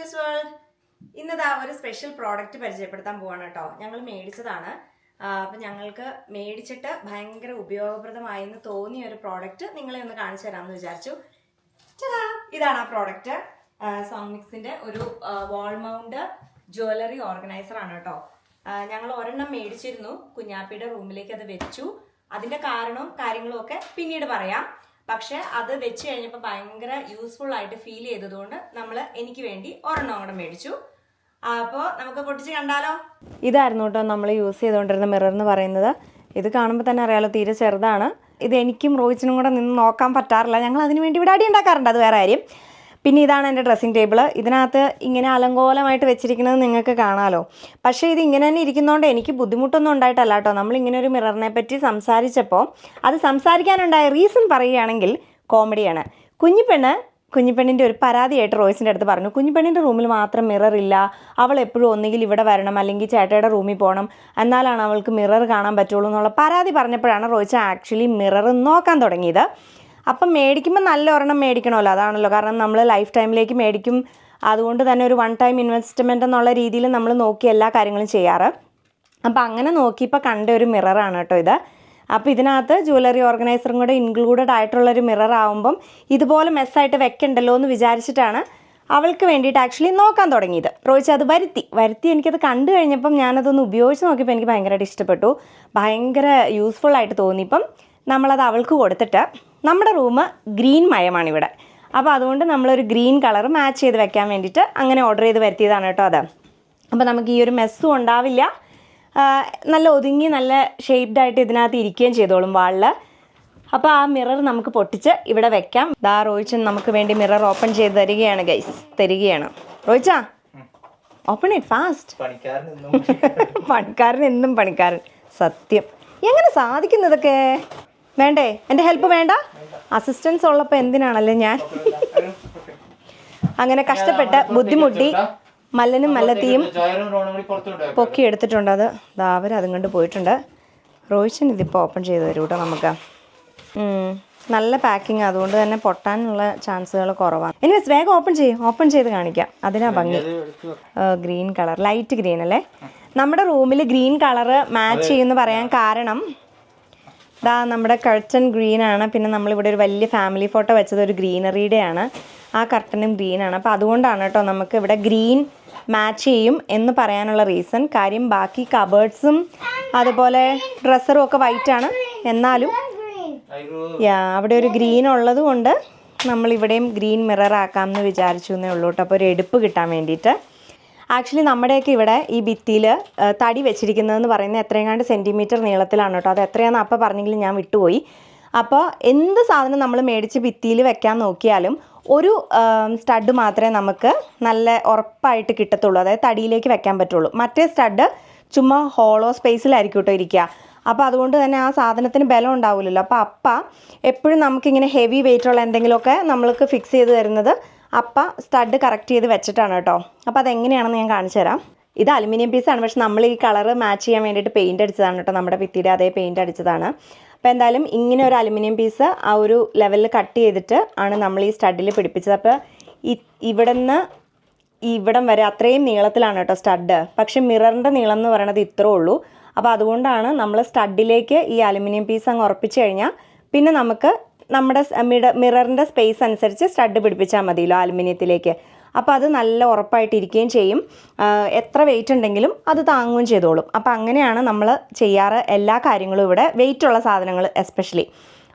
Teachers world. ഇന്നതാ ഒരു special product പരിചയപ്പെടുത്താൻ പോവാണ് കേട്ടോ. ഞങ്ങൾ മേടിച്ചതാണ്. അപ്പം ഞങ്ങൾക്ക് മേടിച്ചിട്ട് ഭയങ്കര ഉപയോഗപ്രദമായെന്ന് തോന്നിയ ഒരു പ്രോഡക്റ്റ് നിങ്ങളെ ഒന്ന് കാണിച്ചു തരാമെന്ന് വിചാരിച്ചു. ഇതാണ് ആ പ്രോഡക്റ്റ്. സോങ്മിക്സിന്റെ ഒരു വാൾ മൗണ്ട് ജ്വല്ലറി ഓർഗനൈസർ ആണ് കേട്ടോ. ഞങ്ങൾ ഒരെണ്ണം മേടിച്ചിരുന്നു, കുഞ്ഞാപ്പിയുടെ റൂമിലേക്ക് അത് വെച്ചു. അതിന്റെ കാരണവും കാര്യങ്ങളും ഒക്കെ പിന്നീട് പറയാം. പക്ഷെ അത് വെച്ച് കഴിഞ്ഞപ്പോൾ ഭയങ്കര യൂസ്ഫുൾ ആയിട്ട് ഫീൽ ചെയ്തതുകൊണ്ട് എനിക്ക് വേണ്ടി ഒരെണ്ണം കൂടെ മേടിച്ചു. അപ്പോൾ നമുക്ക് പൊട്ടിച്ച് കണ്ടാലോ. ഇതായിരുന്നു കേട്ടോ നമ്മൾ യൂസ് ചെയ്തുകൊണ്ടിരുന്ന മിറർ എന്ന് പറയുന്നത്. ഇത് കാണുമ്പോൾ തന്നെ അറിയാലോ, തീരെ ചെറുതാണ്. ഇത് എനിക്കും റോയിച്ചിനും കൂടെ നിന്ന് നോക്കാൻ പറ്റാറില്ല. ഞങ്ങൾ അതിന് വേണ്ടി ഇവിടെ അടി ഉണ്ടാക്കാറുണ്ട്, അത് വേറെ കാര്യം. പിന്നെ ഇതാണ് എൻ്റെ ഡ്രസ്സിങ് ടേബിൾ. ഇതിനകത്ത് ഇങ്ങനെ അലങ്കോലമായിട്ട് വെച്ചിരിക്കുന്നത് നിങ്ങൾക്ക് കാണാമല്ലോ. പക്ഷേ ഇത് ഇങ്ങനെ തന്നെ ഇരിക്കുന്നതുകൊണ്ട് എനിക്ക് ബുദ്ധിമുട്ടൊന്നും ഉണ്ടായിട്ടല്ല കേട്ടോ. നമ്മളിങ്ങനെ ഒരു മിററിനെ പറ്റി സംസാരിച്ചപ്പോൾ അത് സംസാരിക്കാനുണ്ടായ റീസൺ പറയുകയാണെങ്കിൽ കോമഡിയാണ്. കുഞ്ഞിപ്പെണ്ണിൻ്റെ ഒരു പരാതിയായിട്ട് റോയ്സിൻ്റെ അടുത്ത് പറഞ്ഞു, കുഞ്ഞിപ്പെണ്ണിൻ്റെ റൂമിൽ മാത്രം മിറർ ഇല്ല, അവൾ എപ്പോഴും ഒന്നുകിൽ ഇവിടെ വരണം അല്ലെങ്കിൽ ചേട്ടയുടെ റൂമിൽ പോകണം, എന്നാലാണ് അവൾക്ക് മിറർ കാണാൻ പറ്റുള്ളൂ എന്നുള്ള പരാതി പറഞ്ഞപ്പോഴാണ് റോയ്സ് ആക്ച്വലി മിറർ നോക്കാൻ തുടങ്ങിയത്. അപ്പം മേടിക്കുമ്പോൾ നല്ല ഒരെണ്ണം മേടിക്കണമല്ലോ, അതാണല്ലോ. കാരണം നമ്മൾ ലൈഫ് ടൈമിലേക്ക് മേടിക്കും. അതുകൊണ്ട് തന്നെ ഒരു വൺ ടൈം ഇൻവെസ്റ്റ്മെൻ്റ് എന്നുള്ള രീതിയിൽ നമ്മൾ നോക്കി എല്ലാ കാര്യങ്ങളും ചെയ്യാറ്. അപ്പം അങ്ങനെ നോക്കിയപ്പോൾ കണ്ട ഒരു മിററാണ് കേട്ടോ ഇത്. അപ്പോൾ ഇതിനകത്ത് ജ്വല്ലറി ഓർഗനൈസറും കൂടെ ഇൻക്ലൂഡഡ് ആയിട്ടുള്ളൊരു മിറർ ആകുമ്പം ഇതുപോലെ മെസ്സായിട്ട് വെക്കണ്ടല്ലോ എന്ന് വിചാരിച്ചിട്ടാണ് അവൾക്ക് വേണ്ടിയിട്ട് ആക്ച്വലി നോക്കാൻ തുടങ്ങിയത്. റോയിച്ച് അത് വരുത്തി എനിക്കത് കണ്ടു കഴിഞ്ഞപ്പം ഞാനതൊന്ന് ഉപയോഗിച്ച് നോക്കിയപ്പോൾ എനിക്ക് ഭയങ്കരമായിട്ട് ഇഷ്ടപ്പെട്ടു, ഭയങ്കര യൂസ്ഫുൾ ആയിട്ട് തോന്നി. ഇപ്പം നമ്മളത് അവൾക്ക് കൊടുത്തിട്ട്, നമ്മുടെ റൂം ഗ്രീൻ മയമാണ് ഇവിടെ, അപ്പോൾ അതുകൊണ്ട് നമ്മളൊരു ഗ്രീൻ കളർ മാച്ച് ചെയ്ത് വെക്കാൻ വേണ്ടിയിട്ട് അങ്ങനെ ഓർഡർ ചെയ്ത് വരുത്തിയതാണ് കേട്ടോ അത്. അപ്പോൾ നമുക്ക് ഈ ഒരു മെസ്സും ഉണ്ടാവില്ല, നല്ല ഒതുങ്ങി നല്ല ഷേപ്ഡായിട്ട് ഇതിനകത്ത് ഇരിക്കുകയും ചെയ്തോളും വാളിൽ. അപ്പോൾ ആ മിറർ നമുക്ക് പൊട്ടിച്ച് ഇവിടെ വെക്കാം. ദാ റോയിച്ചൻ നമുക്ക് വേണ്ടി മിറർ ഓപ്പൺ ചെയ്ത് തരികയാണ്. റോയിച്ചാ, ഓപ്പൺ ഇറ്റ് ഫാസ്റ്റ്. പണിക്കാരൻ എന്നും പണിക്കാരൻ, സത്യം. എങ്ങനെ സാധിക്കുന്നതൊക്കെ? വേണ്ടേ? എൻ്റെ ഹെൽപ്പ് വേണ്ട? അസിസ്റ്റൻസ് ഉള്ളപ്പോൾ എന്തിനാണല്ലേ ഞാൻ അങ്ങനെ കഷ്ടപ്പെട്ട് ബുദ്ധിമുട്ടി മല്ലനും മല്ലത്തിയും പൊക്കി എടുത്തിട്ടുണ്ട്. അത് അവരതും കൊണ്ട് പോയിട്ടുണ്ട്. റോയിച്ചൻ ഇതിപ്പോൾ ഓപ്പൺ ചെയ്ത് തരും കേട്ടോ നമുക്ക്. നല്ല പാക്കിങ്, അതുകൊണ്ട് തന്നെ പൊട്ടാനുള്ള ചാൻസുകൾ കുറവാണ്. എനിവേസ് വേഗം ഓപ്പൺ ചെയ്ത് കാണിക്കാം, അതിനാ ഭംഗി. ഗ്രീൻ കളർ, ലൈറ്റ് ഗ്രീൻ അല്ലേ? നമ്മുടെ റൂമിൽ ഗ്രീൻ കളറ് മാച്ച് ചെയ്യുമെന്ന് പറയാൻ കാരണം നമ്മുടെ കർട്ടൻ ഗ്രീനാണ്. പിന്നെ നമ്മളിവിടെ ഒരു വലിയ ഫാമിലി ഫോട്ടോ വെച്ചത് ഒരു ഗ്രീനറിയുടെയാണ്. ആ കർട്ടനും ഗ്രീനാണ്. അപ്പോൾ അതുകൊണ്ടാണ് കേട്ടോ നമുക്ക് ഇവിടെ ഗ്രീൻ മാച്ച് ചെയ്യും എന്ന് പറയാനുള്ള റീസൺ. കാര്യം ബാക്കി കബേർഡ്സും അതുപോലെ ഡ്രസ്സറും ഒക്കെ വൈറ്റാണ്, എന്നാലും അവിടെ ഒരു ഗ്രീൻ ഉള്ളത് കൊണ്ട് നമ്മളിവിടെയും ഗ്രീൻ മിറർ ആക്കാമെന്ന് വിചാരിച്ചു എന്നേ ഉള്ളൂ കേട്ടോ. അപ്പോൾ ഒരു എടുപ്പ് കിട്ടാൻ വേണ്ടിയിട്ട്. ആക്ച്വലി നമ്മുടെയൊക്കെ ഇവിടെ ഈ ഭിത്തിയിൽ തടി വെച്ചിരിക്കുന്നതെന്ന് പറയുന്നത് എത്രയെങ്ങാണ്ട് സെൻറ്റിമീറ്റർ നീളത്തിലാണ് കേട്ടോ. അത് എത്രയാണെന്ന് അപ്പം പറഞ്ഞെങ്കിലും ഞാൻ വിട്ടുപോയി. അപ്പോൾ എന്ത് സാധനം നമ്മൾ മേടിച്ച് ഭിത്തിയിൽ വെക്കാൻ നോക്കിയാലും ഒരു സ്റ്റഡ് മാത്രമേ നമുക്ക് നല്ല ഉറപ്പായിട്ട് കിട്ടത്തുള്ളൂ, അതായത് തടിയിലേക്ക് വെക്കാൻ പറ്റുള്ളൂ. മറ്റേ സ്റ്റഡ് ചുമ്മാ ഹോളോ സ്പേസിലായിരിക്കും കേട്ടോ ഇരിക്കുക. അപ്പോൾ അതുകൊണ്ട് തന്നെ ആ സാധനത്തിന് ബലം ഉണ്ടാവില്ലല്ലോ. അപ്പോൾ എപ്പോഴും നമുക്കിങ്ങനെ ഹെവി വെയിറ്റുള്ള എന്തെങ്കിലുമൊക്കെ നമ്മൾക്ക് ഫിക്സ് ചെയ്ത് തരുന്നത് സ്റ്റഡ് കറക്റ്റ് ചെയ്ത് വെച്ചിട്ടാണ് കേട്ടോ. അപ്പോൾ അതെങ്ങനെയാണെന്ന് ഞാൻ കാണിച്ചു തരാം. ഇത് അലുമിനിയം പീസാണ്, പക്ഷെ നമ്മൾ ഈ കളറ് മാച്ച് ചെയ്യാൻ വേണ്ടിയിട്ട് പെയിൻറ്റ് അടിച്ചതാണ് കേട്ടോ. നമ്മുടെ ഭിത്തിയുടെ അതേ പെയിൻറ്റ് അടിച്ചതാണ്. അപ്പോൾ എന്തായാലും ഇങ്ങനെ ഒരു അലുമിനിയം പീസ് ആ ഒരു ലെവലിൽ കട്ട് ചെയ്തിട്ട് ആണ് നമ്മൾ ഈ സ്റ്റഡിൽ പിടിപ്പിച്ചത്. അപ്പോൾ ഇവിടം വരെ അത്രയും നീളത്തിലാണ് കേട്ടോ സ്റ്റഡ്. പക്ഷെ മിററിൻ്റെ നീളം എന്ന് പറയുന്നത് ഇത്രേ ഉള്ളൂ. അപ്പോൾ അതുകൊണ്ടാണ് നമ്മൾ സ്റ്റഡിലേക്ക് ഈ അലുമിനിയം പീസ് അങ്ങ് ഉറപ്പിച്ച് കഴിഞ്ഞാൽ പിന്നെ നമുക്ക് നമ്മുടെ മിററിൻ്റെ സ്പേസ് അനുസരിച്ച് സ്റ്റഡ് പിടിപ്പിച്ചാൽ മതിയല്ലോ അലുമിനിയത്തിലേക്ക്. അപ്പോൾ അത് നല്ല ഉറപ്പായിട്ടിരിക്കുകയും ചെയ്യും. എത്ര വെയിറ്റ് ഉണ്ടെങ്കിലും അത് താങ്ങുകയും ചെയ്തോളും. അപ്പോൾ അങ്ങനെയാണ് നമ്മൾ ചെയ്യാറ് എല്ലാ കാര്യങ്ങളും ഇവിടെ, വെയിറ്റുള്ള സാധനങ്ങൾ എസ്പെഷ്യലി.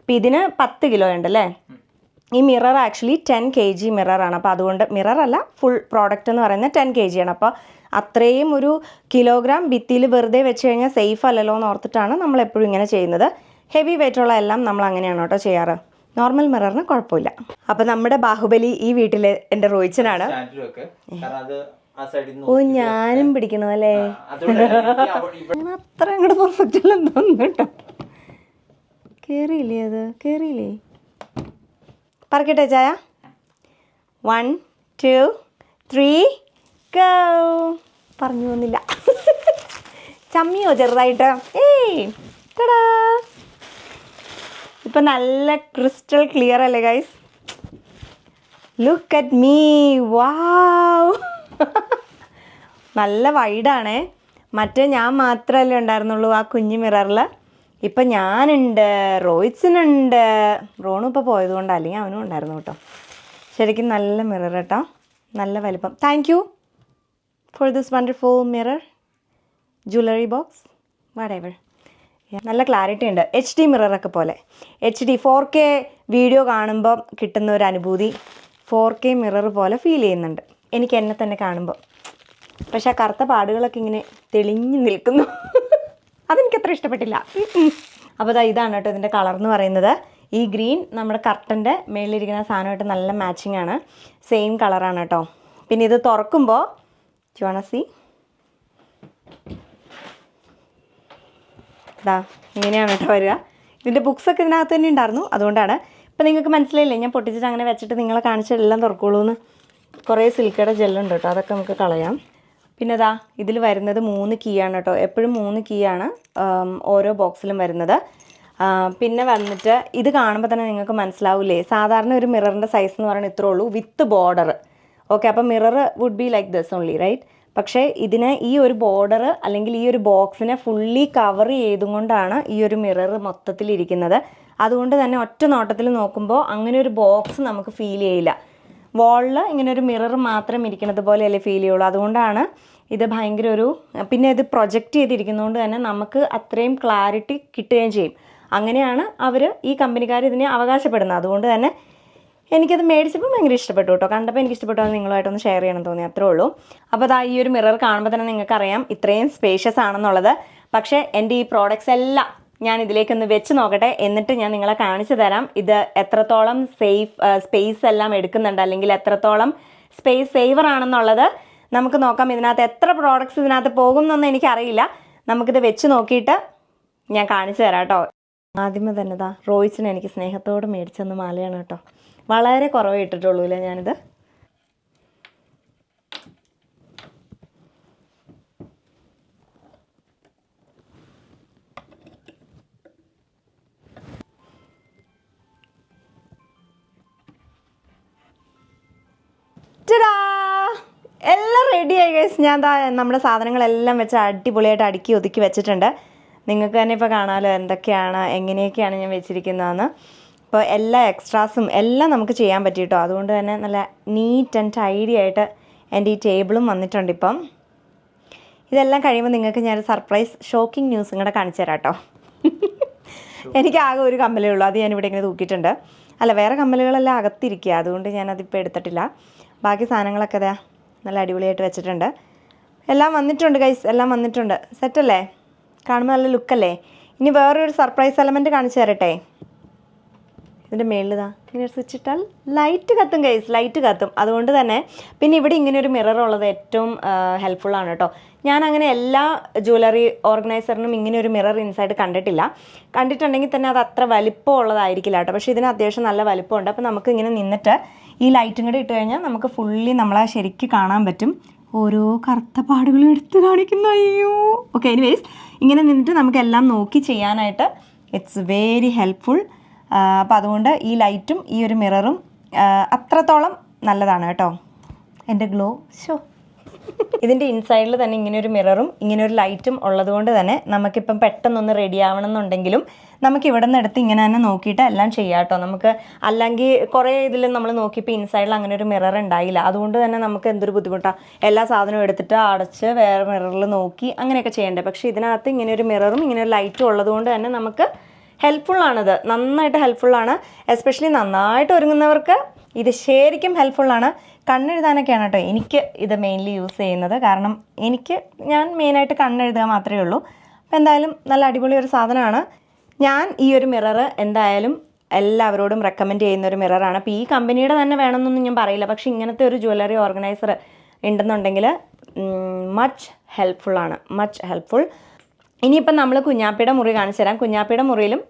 അപ്പോൾ ഇതിന് 10 കിലോ ഉണ്ടല്ലേ. ഈ മിറർ ആക്ച്വലി 10 kg മിററാണ്. അപ്പോൾ അതുകൊണ്ട് മിററല്ല, ഫുൾ പ്രോഡക്റ്റ് എന്ന് പറയുന്നത് 10 kg ആണ്. അപ്പോൾ അത്രയും ഒരു കിലോഗ്രാം ഭിത്തിയിൽ വെറുതെ വെച്ച് കഴിഞ്ഞാൽ സേഫ് അല്ലല്ലോ എന്ന് ഓർത്തിട്ടാണ് നമ്മൾ എപ്പോഴും ഇങ്ങനെ ചെയ്യുന്നത്. ഹെവി വെയിറ്റുള്ള എല്ലാം നമ്മൾ അങ്ങനെയാണ് കേട്ടോ ചെയ്യാറ്. നോർമൽ മിററിന് കുഴപ്പമില്ല. അപ്പം നമ്മുടെ ബാഹുബലി ഈ വീട്ടിലെ എൻ്റെ റോയിച്ചനാണ്. ഓ, ഞാനും പിടിക്കണോ അല്ലേ? അത്ര അങ്ങോട്ട് പെർഫെക്റ്റ് അല്ലെന്ന് തോന്നുന്നു കേട്ടോ. കേറിയില്ലേ പറക്കട്ടെ ചായ? 1 2 3 ഗോ. പറഞ്ഞു പോകുന്നില്ല. ചമ്മിയോ ചെറുതായിട്ട്? ടടാ. ഇപ്പം നല്ല ക്രിസ്റ്റൽ ക്ലിയർ അല്ലേ guys? Look at me. Wow. നല്ല വൈഡാണേ. മറ്റേ ഞാൻ മാത്രമല്ലേ ഉണ്ടായിരുന്നുള്ളൂ ആ കുഞ്ഞു മിററിൽ. ഇപ്പം ഞാനുണ്ട്, റോയ്സിനുണ്ട്. റോണും ഇപ്പോൾ പോയതുകൊണ്ട്, അല്ലെങ്കിൽ അവനും ഉണ്ടായിരുന്നു കേട്ടോ. ശരിക്കും നല്ല മിറർ കേട്ടോ, നല്ല വലിപ്പം. Thank you for this wonderful mirror, jewellery box, whatever. നല്ല ക്ലാരിറ്റി ഉണ്ട്, HD മിററൊക്കെ പോലെ. HD 4K വീഡിയോ കാണുമ്പോൾ കിട്ടുന്ന ഒരു അനുഭൂതി 4K മിറർ പോലെ ഫീൽ ചെയ്യുന്നുണ്ട് എനിക്ക് എന്നെ തന്നെ കാണുമ്പോൾ. പക്ഷെ ആ കറുത്ത പാടുകളൊക്കെ ഇങ്ങനെ തെളിഞ്ഞു നിൽക്കുന്നു. അതെനിക്കത്ര ഇഷ്ടപ്പെട്ടില്ല. അപ്പോൾ ഇതാണ് കേട്ടോ ഇതിൻ്റെ കളർ എന്ന് പറയുന്നത്. ഈ ഗ്രീൻ നമ്മുടെ കർട്ടൻ്റെ മേളിലിരിക്കുന്ന സാധനമായിട്ട് നല്ല മാച്ചിങ് ആണ്, സെയിം കളറാണ് കേട്ടോ. പിന്നെ ഇത് തുറക്കുമ്പോൾ ചുവണസി ഇതാ ഇങ്ങനെയാണ് കേട്ടോ വരിക. ഇതിൻ്റെ ബുക്സൊക്കെ ഇതിനകത്ത് തന്നെ ഉണ്ടായിരുന്നു, അതുകൊണ്ടാണ്. ഇപ്പം നിങ്ങൾക്ക് മനസ്സിലായില്ലേ ഞാൻ പൊട്ടിച്ചിട്ട് അങ്ങനെ വെച്ചിട്ട് നിങ്ങളെ കാണിച്ചെല്ലാം തുറക്കുള്ളൂ എന്ന്. കുറേ സിൽക്കയുടെ ജെല്ലുണ്ട് കേട്ടോ, അതൊക്കെ നമുക്ക് കളയാം. പിന്നെ ഇതാ ഇതിൽ വരുന്നത് 3 കീ ആണ് കേട്ടോ. എപ്പോഴും 3 കീ ആണ് ഓരോ ബോക്സിലും വരുന്നത്. പിന്നെ വന്നിട്ട് ഇത് കാണുമ്പോൾ തന്നെ നിങ്ങൾക്ക് മനസ്സിലാവില്ലേ, സാധാരണ ഒരു മിററിൻ്റെ സൈസ് എന്ന് പറയുന്നത് ഇത്രേ ഉള്ളൂ, വിത്ത് ബോർഡർ. ഓക്കെ, അപ്പോൾ mirror would be like this only, right? പക്ഷേ ഇതിനെ ഈ ഒരു ബോർഡർ അല്ലെങ്കിൽ ഈ ഒരു ബോക്സിനെ ഫുള്ളി കവർ ചെയ്തുകൊണ്ടാണ് ഈ ഒരു മിറർ മൊത്തത്തിലിരിക്കുന്നത്. അതുകൊണ്ട് തന്നെ ഒറ്റ നോട്ടത്തിൽ നോക്കുമ്പോൾ അങ്ങനെ ഒരു ബോക്സ് നമുക്ക് ഫീൽ ചെയ്യില്ല. വാളിൽ ഇങ്ങനെ ഒരു മിറർ മാത്രം ഇരിക്കുന്നത് പോലെയല്ലേ ഫീൽ ചെയ്യുള്ളൂ. അതുകൊണ്ടാണ് ഇത് ഭയങ്കര ഒരു, പിന്നെ ഇത് പ്രൊജക്റ്റ് ചെയ്തിരിക്കുന്നതുകൊണ്ട് തന്നെ നമുക്ക് അത്രയും ക്ലാരിറ്റി കിട്ടുകയും ചെയ്യും. അങ്ങനെയാണ് അവർ ഈ കമ്പനിക്കാർ ഇതിനെ അവകാശപ്പെടുന്നത്. അതുകൊണ്ട് തന്നെ എനിക്കത് മേടിച്ചപ്പോൾ ഭയങ്കര ഇഷ്ടപ്പെട്ടു കേട്ടോ. കണ്ടപ്പോൾ എനിക്ക് ഇഷ്ടപ്പെട്ടു, അത് നിങ്ങളുമായിട്ടൊന്ന് ഷെയർ ചെയ്യണം തോന്നി, അത്രേ ഉള്ളൂ. അപ്പോൾ അതാ ഈ ഒരു മിറർ കാണുമ്പോൾ തന്നെ നിങ്ങൾക്കറിയാം ഇത്രയും സ്പേഷ്യസ് ആണെന്നുള്ളത്. പക്ഷേ എൻ്റെ ഈ പ്രോഡക്റ്റ്സ് എല്ലാം ഞാൻ ഇതിലേക്കൊന്ന് വെച്ച് നോക്കട്ടെ, എന്നിട്ട് ഞാൻ നിങ്ങളെ കാണിച്ചു തരാം ഇത് എത്രത്തോളം സ്പേസ് എല്ലാം എടുക്കുന്നുണ്ട്, അല്ലെങ്കിൽ എത്രത്തോളം സ്പേസ് സേവർ ആണെന്നുള്ളത് നമുക്ക് നോക്കാം. ഇതിനകത്ത് എത്ര പ്രോഡക്റ്റ്സ് ഇതിനകത്ത് പോകും എന്നൊന്നും എനിക്കറിയില്ല. നമുക്കിത് വെച്ച് നോക്കിയിട്ട് ഞാൻ കാണിച്ചു തരാം കേട്ടോ. ആദ്യമേ തന്നെ ഇതാ റോയ്സിന് എനിക്ക് സ്നേഹത്തോടെ മേടിച്ചെന്ന് മാലയാണ് കേട്ടോ. വളരെ കുറവേ ഇട്ടിട്ടുള്ളൂ അല്ലേ ഞാനിത്. എല്ലാം റെഡിയായി ഗൈസ്. ഞാൻ നമ്മുടെ സാധനങ്ങളെല്ലാം വെച്ച് അടിപൊളിയായിട്ട് അടുക്കി ഒതുക്കി വെച്ചിട്ടുണ്ട്. നിങ്ങൾക്ക് തന്നെ ഇപ്പോൾ കാണാമല്ലോ എന്തൊക്കെയാണ് എങ്ങനെയൊക്കെയാണ് ഞാൻ വെച്ചിരിക്കുന്നതെന്ന്. ഇപ്പോൾ എല്ലാ എക്സ്ട്രാസും എല്ലാം നമുക്ക് ചെയ്യാൻ പറ്റി കേട്ടോ. അതുകൊണ്ട് തന്നെ നല്ല നീറ്റ് ആൻഡ് ടൈഡി ആയിട്ട് എൻ്റെ ഈ ടേബിളും വന്നിട്ടുണ്ട് ഇപ്പം. ഇതെല്ലാം കഴിയുമ്പോൾ നിങ്ങൾക്ക് ഞാനൊരു സർപ്രൈസ് ഷോക്കിംഗ് ന്യൂസും കൂടെ കാണിച്ചു തരാം കേട്ടോ. എനിക്ക് ആകെ ഒരു കമ്മലേ ഉള്ളൂ, അത് ഞാനിവിടെ ഇങ്ങനെ തൂക്കിയിട്ടുണ്ട്. അല്ല, വേറെ കമ്മലുകളെല്ലാം അകത്തിരിക്കുക, അതുകൊണ്ട് ഞാനതിപ്പോൾ എടുത്തിട്ടില്ല. ബാക്കി സാധനങ്ങളൊക്കെ അതാ നല്ല അടിപൊളിയായിട്ട് വെച്ചിട്ടുണ്ട്. എല്ലാം വന്നിട്ടുണ്ട് ഗൈസ്, എല്ലാം വന്നിട്ടുണ്ട്. സെറ്റല്ലേ? കാണുമ്പോൾ നല്ല ലുക്കല്ലേ? ഇനി വേറൊരു സർപ്രൈസ് എലമെൻറ്റ് കാണിച്ചു തരട്ടെ. ഇതിൻ്റെ മേളിതാ ഇങ്ങനെ സ്വിച്ച് ഇട്ടാൽ ലൈറ്റ് കത്തും ഗൈസ്, ലൈറ്റ് കത്തും. അതുകൊണ്ട് തന്നെ പിന്നെ ഇവിടെ ഇങ്ങനെ ഒരു മിറർ ഉള്ളത് ഏറ്റവും ഹെൽപ്ഫുള്ളാണ് കേട്ടോ. ഞാൻ അങ്ങനെ എല്ലാ ജ്വല്ലറി ഓർഗനൈസറിനും ഇങ്ങനെ ഒരു മിറർ ഇൻസൈഡ് കണ്ടിട്ടില്ല. കണ്ടിട്ടുണ്ടെങ്കിൽ തന്നെ അത് അത്ര വലിപ്പം ഉള്ളതായിരിക്കില്ല കേട്ടോ. പക്ഷേ ഇതിന് അത്യാവശ്യം നല്ല വലിപ്പമുണ്ട്. അപ്പോൾ നമുക്ക് ഇങ്ങനെ നിന്നിട്ട് ഈ ലൈറ്റും കൂടി ഇട്ട് കഴിഞ്ഞാൽ നമുക്ക് ഫുള്ളി നമ്മളെ ശരിക്കും കാണാൻ പറ്റും. ഓരോ കറുത്ത പാടുകളും എടുത്ത് കാണിക്കുന്നു. അയ്യോ. ഓക്കെ, എനിവേസ് ഇങ്ങനെ നിന്നിട്ട് നമുക്കെല്ലാം നോക്കി ചെയ്യാനായിട്ട് ഇറ്റ്സ് വെരി ഹെൽപ്ഫുൾ. അപ്പോൾ അതുകൊണ്ട് ഈ ലൈറ്റും ഈ ഒരു മിററും അത്രത്തോളം നല്ലതാണ് കേട്ടോ. എൻ്റെ ഗ്ലോ ഷോ ഇതിൻ്റെ ഇൻസൈഡിൽ തന്നെ ഇങ്ങനെ ഒരു മിററും ഇങ്ങനെ ഒരു ലൈറ്റും ഉള്ളതുകൊണ്ട് തന്നെ നമുക്കിപ്പം പെട്ടെന്നൊന്ന് റെഡി ആവണം എന്നുണ്ടെങ്കിലും നമുക്ക് ഇവിടെ നിന്ന് എടുത്ത് ഇങ്ങനെ തന്നെ നോക്കിയിട്ട് എല്ലാം ചെയ്യാം കേട്ടോ. നമുക്ക് അല്ലെങ്കിൽ കുറേ ഇതിൽ നമ്മൾ നോക്കിയപ്പോൾ ഇൻസൈഡിൽ അങ്ങനെ ഒരു മിറർ ഉണ്ടായില്ല. അതുകൊണ്ട് തന്നെ നമുക്ക് എന്തൊരു ബുദ്ധിമുട്ടാണ്, എല്ലാ സാധനവും എടുത്തിട്ട് അടച്ച് വേറെ മിററിൽ നോക്കി അങ്ങനെയൊക്കെ ചെയ്യേണ്ടത്. പക്ഷേ ഇതിനകത്ത് ഇങ്ങനെ ഒരു മിററും ഇങ്ങനെ ഒരു ലൈറ്റും ഉള്ളതുകൊണ്ട് തന്നെ നമുക്ക് ഹെൽപ്ഫുള്ളാണിത്, നന്നായിട്ട് ഹെൽപ്ഫുള്ളാണ്. എസ്പെഷ്യലി നന്നായിട്ട് ഒരുങ്ങുന്നവർക്ക് ഇത് ശരിക്കും ഹെൽപ്ഫുള്ളാണ്. കണ്ണെഴുതാനൊക്കെയാണ് കേട്ടോ എനിക്ക് ഇത് മെയിൻലി യൂസ് ചെയ്യുന്നത്. കാരണം ഞാൻ മെയിനായിട്ട് കണ്ണെഴുതുക മാത്രമേ ഉള്ളൂ. അപ്പോൾ എന്തായാലും നല്ല അടിപൊളി ഒരു സാധനമാണ്. ഞാൻ ഈ ഒരു മിറർ എന്തായാലും എല്ലാവരോടും റെക്കമെൻഡ് ചെയ്യുന്ന ഒരു മിററാണ്. അപ്പോൾ ഈ കമ്പനിയുടെ തന്നെ വേണമെന്നൊന്നും ഞാൻ പറയില്ല. പക്ഷേ ഇങ്ങനത്തെ ഒരു ജ്വല്ലറി ഓർഗനൈസർ ഉണ്ടെന്നുണ്ടെങ്കിൽ മച്ച് ഹെൽപ്ഫുള്ളാണ്, മച്ച് ഹെൽപ്ഫുൾ. ഇനിയിപ്പം നമ്മൾ കുഞ്ഞാപ്പിയുടെ മുറി കാണിച്ചു തരാം. കുഞ്ഞാപ്പിയുടെ മുറിയിലും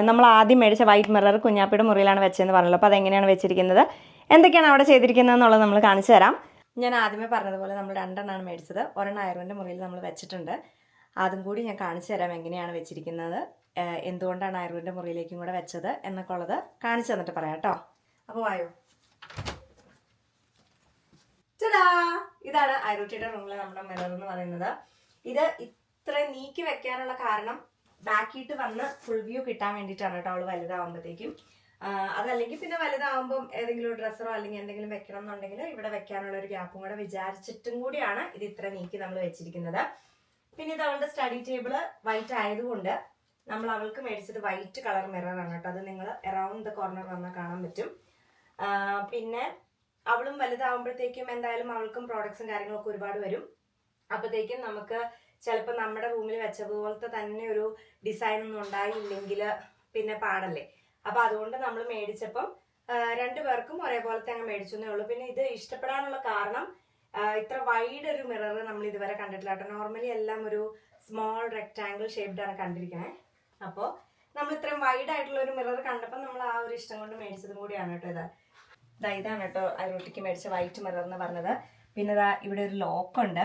നമ്മൾ ആദ്യം മേടിച്ച വൈറ്റ് മിറർ കുഞ്ഞാപ്പിയുടെ മുറിയിലാണ് വെച്ചതെന്ന് പറഞ്ഞല്ലോ. അപ്പോൾ അതെങ്ങനെയാണ് വെച്ചിരിക്കുന്നത്, എന്തൊക്കെയാണ് അവിടെ ചെയ്തിരിക്കുന്നത് എന്നുള്ളത് നമ്മൾ കാണിച്ചു തരാം. ഞാൻ ആദ്യമേ പറഞ്ഞതുപോലെ നമ്മൾ 2 എണ്ണമാണ് മേടിച്ചത്. ഒരെണ്ണം ആയിരൂൻ്റെ മുറിയിൽ നമ്മൾ വെച്ചിട്ടുണ്ട്. അതും കൂടി ഞാൻ കാണിച്ചു തരാം എങ്ങനെയാണ് വെച്ചിരിക്കുന്നത്, എന്തുകൊണ്ടാണ് ആയിരൂൻ്റെ മുറിയിലേക്കും കൂടെ വെച്ചത് എന്നൊക്കെ ഉള്ളത് കാണിച്ചു തന്നിട്ട് പറയാം കേട്ടോ. അപ്പോൾ വായോ. ഇതാണ് ഐറൂട്ടിയുടെ റൂമിലെ നമ്മുടെ മിറർ എന്ന് പറയുന്നത്. ഇത് ഇത്ര നീക്കി വെക്കാനുള്ള കാരണം ബാക്കിയിട്ട് വന്ന് ഫുൾ വ്യൂ കിട്ടാൻ വേണ്ടിയിട്ടാണ് കേട്ടോ അവള് വലുതാവുമ്പോഴത്തേക്കും. അതല്ലെങ്കിൽ പിന്നെ വലുതാവുമ്പം ഏതെങ്കിലും ഡ്രസ്സറോ അല്ലെങ്കിൽ എന്തെങ്കിലും വെക്കണം എന്നുണ്ടെങ്കിൽ ഇവിടെ വെക്കാനുള്ള ഒരു ഗ്യാപ്പും കൂടെ വിചാരിച്ചിട്ടും കൂടിയാണ് ഇത് ഇത്ര നീക്കി നമ്മൾ വെച്ചിരിക്കുന്നത്. പിന്നെ ഇത് അവളുടെ സ്റ്റഡി ടേബിള് വൈറ്റ് ആയതുകൊണ്ട് നമ്മൾ അവൾക്ക് മേടിച്ചത് വൈറ്റ് കളർ മിററാണ് കേട്ടോ. അത് നിങ്ങൾ അറൌണ്ട് ദ കോർണർ വന്നാൽ കാണാൻ പറ്റും. പിന്നെ അവളും വലുതാവുമ്പോഴത്തേക്കും എന്തായാലും അവൾക്കും പ്രോഡക്ട്സും കാര്യങ്ങളൊക്കെ ഒരുപാട് വരും. അപ്പോഴത്തേക്കും നമുക്ക് ചിലപ്പോൾ നമ്മുടെ റൂമിൽ വെച്ചതുപോലത്തെ തന്നെ ഒരു ഡിസൈൻ ഒന്നും ഉണ്ടായില്ലെങ്കിൽ പിന്നെ പാടല്ലേ. അപ്പൊ അതുകൊണ്ട് നമ്മൾ മേടിച്ചപ്പം രണ്ടുപേർക്കും ഒരേപോലത്തെ അങ്ങ് മേടിച്ചെന്നേ ഉള്ളൂ. പിന്നെ ഇത് ഇഷ്ടപ്പെടാനുള്ള കാരണം ഇത്ര വൈഡ് ഒരു മിറർ നമ്മൾ ഇതുവരെ കണ്ടിട്ടില്ല കേട്ടോ. നോർമലി എല്ലാം ഒരു സ്മോൾ റെക്ടാങ്കിൾ ഷേപ്ഡ് ആണ് കണ്ടിരിക്കണേ. അപ്പോൾ നമ്മൾ ഇത്രയും വൈഡ് ആയിട്ടുള്ള ഒരു മിറർ കണ്ടപ്പോൾ നമ്മൾ ആ ഒരു ഇഷ്ടം കൊണ്ട് മേടിച്ചതും കൂടിയാണ് കേട്ടോ. ഇതാണ് കേട്ടോ ഐറൂട്ടിക്ക് മേടിച്ച വൈറ്റ് മിറർ എന്ന് പറഞ്ഞത്. പിന്നെ ഇവിടെ ഒരു ലോക്കുണ്ട്.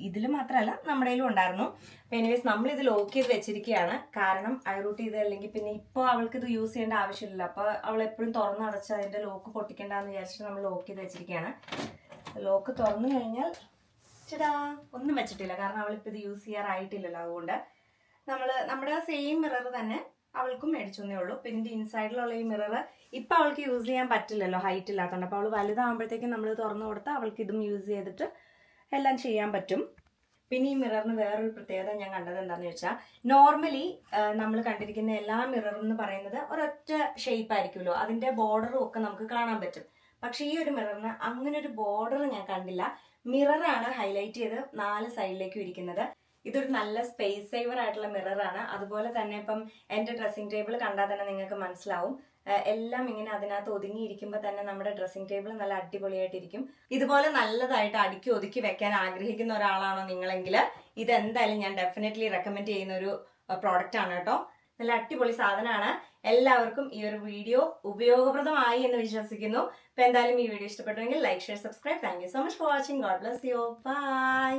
ഇതിൽ മാത്രമല്ല നമ്മുടെ കയ്യിലും ഉണ്ടായിരുന്നു. അപ്പോൾ എനിവേസ് നമ്മളിത് ലോക്ക് ചെയ്ത് വെച്ചിരിക്കുകയാണ്. കാരണം ഐറൂട്ടി ഇത് അല്ലെങ്കിൽ പിന്നെ ഇപ്പോൾ അവൾക്ക് ഇത് യൂസ് ചെയ്യേണ്ട ആവശ്യമില്ല. അപ്പോൾ അവൾ എപ്പോഴും തുറന്നടച്ച് അതിൻ്റെ ലോക്ക് പൊട്ടിക്കേണ്ടെന്ന് വിചാരിച്ചിട്ട് നമ്മൾ ലോക്ക് ചെയ്ത് വെച്ചിരിക്കുകയാണ്. ലോക്ക് തുറന്നു കഴിഞ്ഞാൽ ചേട്ടാ ഒന്നും വെച്ചിട്ടില്ല. കാരണം അവളിപ്പോൾ ഇത് യൂസ് ചെയ്യാറായിട്ടില്ലല്ലോ. അതുകൊണ്ട് നമ്മൾ നമ്മുടെ സെയിം മിറർ തന്നെ അവൾക്കും മേടിച്ചെന്നേ ഉള്ളൂ. പിന്നെ ഇതിൻ്റെ ഇൻസൈഡിലുള്ള ഈ മിറർ ഇപ്പം അവൾക്ക് യൂസ് ചെയ്യാൻ പറ്റില്ലല്ലോ, ഹൈറ്റ് ഇല്ലാത്തതുകൊണ്ട്. അപ്പോൾ അവൾ വലുതാകുമ്പോഴത്തേക്കും നമ്മൾ തുറന്നു കൊടുത്താൽ അവൾക്ക് ഇതും യൂസ് ചെയ്തിട്ട് എല്ലാം ചെയ്യാൻ പറ്റും. പിന്നെ ഈ മിററിന് വേറൊരു പ്രത്യേകത ഞാൻ കണ്ടത് എന്താണെന്ന് വെച്ചാൽ, നോർമലി നമ്മൾ കണ്ടിരിക്കുന്ന എല്ലാ മിററും എന്ന് പറയുന്നത് ഒരൊറ്റ ഷേപ്പ് ആയിരിക്കുമല്ലോ, അതിൻ്റെ ബോർഡറും ഒക്കെ നമുക്ക് കാണാൻ പറ്റും. പക്ഷെ ഈ ഒരു മിററിന് അങ്ങനെ ഒരു ബോർഡർ ഞാൻ കണ്ടില്ല. മിററാണ് ഹൈലൈറ്റ് ചെയ്ത് 4 സൈഡിലേക്കും ഇരിക്കുന്നത്. ഇതൊരു നല്ല സ്പേസ് സേവർ ആയിട്ടുള്ള മിററാണ്. അതുപോലെ തന്നെ ഇപ്പം എൻ്റെ ഡ്രസ്സിംഗ് ടേബിൾ കണ്ടാൽ തന്നെ നിങ്ങൾക്ക് മനസ്സിലാവും, എല്ലാം ഇങ്ങനെ അതിനകത്ത് ഒതുങ്ങിയിരിക്കുമ്പോൾ തന്നെ നമ്മുടെ ഡ്രസ്സിംഗ് ടേബിൾ നല്ല അടിപൊളിയായിട്ടിരിക്കും. ഇതുപോലെ നല്ലതായിട്ട് അടുക്കി ഒതുക്കി വെക്കാൻ ആഗ്രഹിക്കുന്ന ഒരാളാണോ നിങ്ങളെങ്കിൽ ഇതെന്തായാലും ഞാൻ ഡെഫിനറ്റ്ലി റെക്കമെൻഡ് ചെയ്യുന്ന ഒരു പ്രോഡക്റ്റ് ആണ് കേട്ടോ. നല്ല അടിപൊളി സാധനമാണ്. എല്ലാവർക്കും ഈ ഒരു വീഡിയോ ഉപയോഗപ്രദമായി എന്ന് വിശ്വസിക്കുന്നു. അപ്പൊ എന്തായാലും ഈ വീഡിയോ ഇഷ്ടപ്പെട്ടുവെങ്കിൽ like, share, subscribe. Thank you so much for watching. God bless you. By.